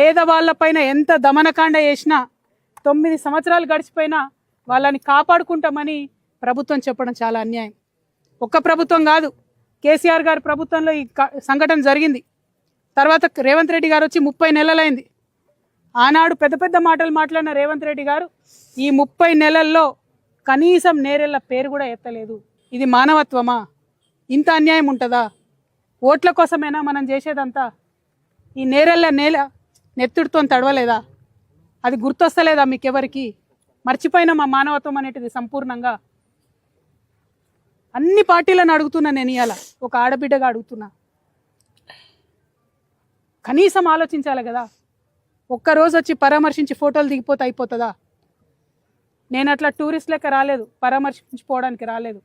పేదవాళ్ళపైన ఎంత దమనకాండ చేసినా 9 సంవత్సరాలు గడిచిపోయినా వాళ్ళని కాపాడుకుంటామని ప్రభుత్వం చెప్పడం చాలా అన్యాయం. ఒక్క ప్రభుత్వం కాదు, కేసీఆర్ గారి ప్రభుత్వంలో ఈ సంఘటన జరిగింది. తర్వాత రేవంత్ రెడ్డి గారు వచ్చి 30 నెలలైంది. ఆనాడు పెద్ద పెద్ద మాటలు మాట్లాడిన రేవంత్ రెడ్డి గారు ఈ 30 నెలల్లో కనీసం నేరెళ్ళ పేరు కూడా ఎత్తలేదు. ఇది మానవత్వమా? ఇంత అన్యాయం ఉంటుందా? ఓట్ల కోసమేనా మనం చేసేదంతా? ఈ నేరెళ్ళ నేల నెత్తుడితో తడవలేదా? అది గుర్తొస్తలేదా మీకెవరికి? మర్చిపోయిన మా మానవత్వం అనేటిది సంపూర్ణంగా. అన్ని పార్టీలను అడుగుతున్నా నేను, ఇవాళ ఒక ఆడబిడ్డగా అడుగుతున్నా, కనీసం ఆలోచించాలి కదా. ఒక్కరోజు వచ్చి పరామర్శించి ఫోటోలు దిగిపోతే అయిపోతుందా? నేను అట్లా టూరిస్ట్ లెక్క రాలేదు, పరామర్శించిపోవడానికి రాలేదు.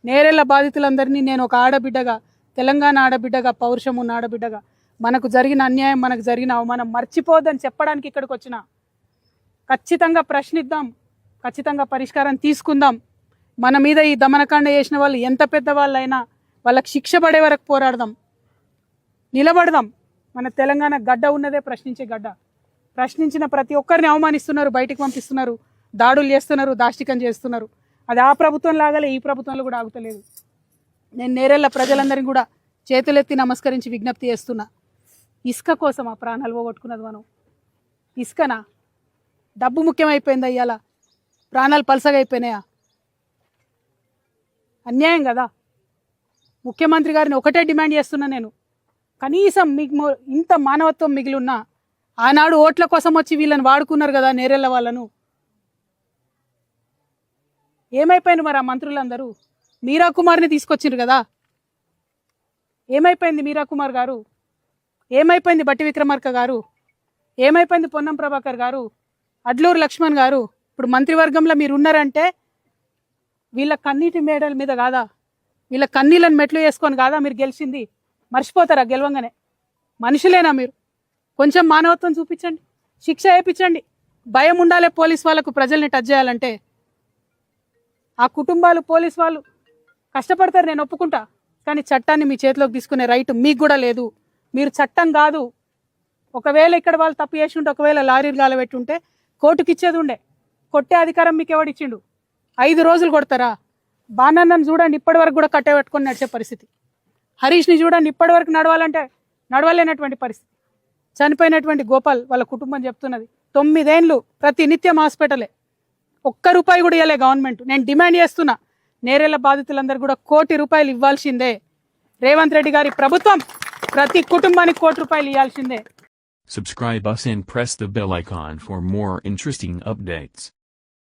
నేరెళ్ళ బాధితులందరినీ నేను ఒక ఆడబిడ్డగా, తెలంగాణ ఆడబిడ్డగా, పౌరుషం ఉన్న ఆడబిడ్డగా, మనకు జరిగిన అన్యాయం, మనకు జరిగిన అవమానం మర్చిపోద్దని చెప్పడానికి ఇక్కడికి వచ్చిన. ఖచ్చితంగా ప్రశ్నిద్దాం, ఖచ్చితంగా పరిష్కారం తీసుకుందాం. మన మీద ఈ దమనకాండ చేసిన వాళ్ళు ఎంత పెద్దవాళ్ళైనా వాళ్ళకి శిక్ష పడే వరకు పోరాడదాం, నిలబడదాం. మన తెలంగాణ గడ్డ ఉన్నదే ప్రశ్నించే గడ్డ. ప్రశ్నించిన ప్రతి ఒక్కరిని అవమానిస్తున్నారు, బయటికి పంపిస్తున్నారు, దాడులు చేస్తున్నారు, దాష్టికం చేస్తున్నారు. అది ఆ ప్రభుత్వం లాగాలే ఈ ప్రభుత్వంలో కూడా ఆగుతలేదు. నేను నేరెళ్ళ ప్రజలందరినీ కూడా చేతులెత్తి నమస్కరించి విజ్ఞప్తి చేస్తున్నా. ఇసుక కోసం ఆ ప్రాణాలు పోగొట్టుకున్నది మనం. ఇసుకనా? డబ్బు ముఖ్యమైపోయిందా? ఇవాళ ప్రాణాలు పలసగా అయిపోయినాయా? అన్యాయం కదా. ముఖ్యమంత్రి గారిని ఒకటే డిమాండ్ చేస్తున్నా నేను, కనీసం మీకు ఇంత మానవత్వం మిగిలిన్నా ఆనాడు ఓట్ల కోసం వచ్చి వీళ్ళని వాడుకున్నారు కదా నేరెళ్ళ వాళ్ళను. ఏమైపోయింది మరి ఆ మంత్రులందరూ? మీరా కుమార్ని తీసుకొచ్చిండ్రు కదా, ఏమైపోయింది మీరా కుమార్ గారు? ఏమైపోయింది బట్టి విక్రమార్క గారు? ఏమైపోయింది పొన్నం ప్రభాకర్ గారు, అడ్లూరు లక్ష్మణ్ గారు? ఇప్పుడు మంత్రివర్గంలో మీరు ఉన్నారంటే వీళ్ళ కన్నీటి మేడల మీద కాదా, వీళ్ళ కన్నీళ్ళని మెట్లు వేసుకొని కాదా మీరు గెలిచింది? మర్చిపోతారా గెలవంగానే? మనుషులేనా మీరు? కొంచెం మానవత్వం చూపించండి, శిక్ష వేయించండి. భయం ఉండాలి పోలీస్ వాళ్ళకు ప్రజల్ని టచ్ చేయాలంటే. ఆ కుటుంబాలు, పోలీస్ వాళ్ళు కష్టపడతారు, నేను ఒప్పుకుంటా. కానీ చట్టాన్ని మీ చేతిలోకి తీసుకునే రైట్ మీకు కూడా లేదు. మీరు చట్టం కాదు. ఒకవేళ ఇక్కడ వాళ్ళు తప్పు చేసి ఉంటే, ఒకవేళ లారీలు గాలబెట్టుంటే కోర్టుకి ఇచ్చేది ఉండే. కొట్టే అధికారం మీకు ఎవడిచ్చిండు? 5 రోజులు కొడతారా? బాణన్నను చూడండి, ఇప్పటి వరకు కూడా కట్టబెట్టుకొని నడిచే పరిస్థితి. హరీష్ని చూడండి, ఇప్పటి వరకు నడవాలంటే నడవలేనటువంటి పరిస్థితి. చనిపోయినటువంటి గోపాల్ వాళ్ళ కుటుంబం చెప్తున్నది 9 ఏళ్ళు ప్రతి నిత్యం హాస్పిటలే, ఒక్క రూపాయి కూడా ఇవ్వలే గవర్నమెంట్. నేను డిమాండ్ చేస్తున్నా, నేరెళ్ళ బాధితులందరూ కూడా ₹1 కోటి ఇవ్వాల్సిందే. రేవంత్ రెడ్డి గారి ప్రభుత్వం ప్రతి కుటుంబానికి ₹1 కోటి ఇవ్వాల్సిందే. Subscribe us and press the bell icon for more interesting updates.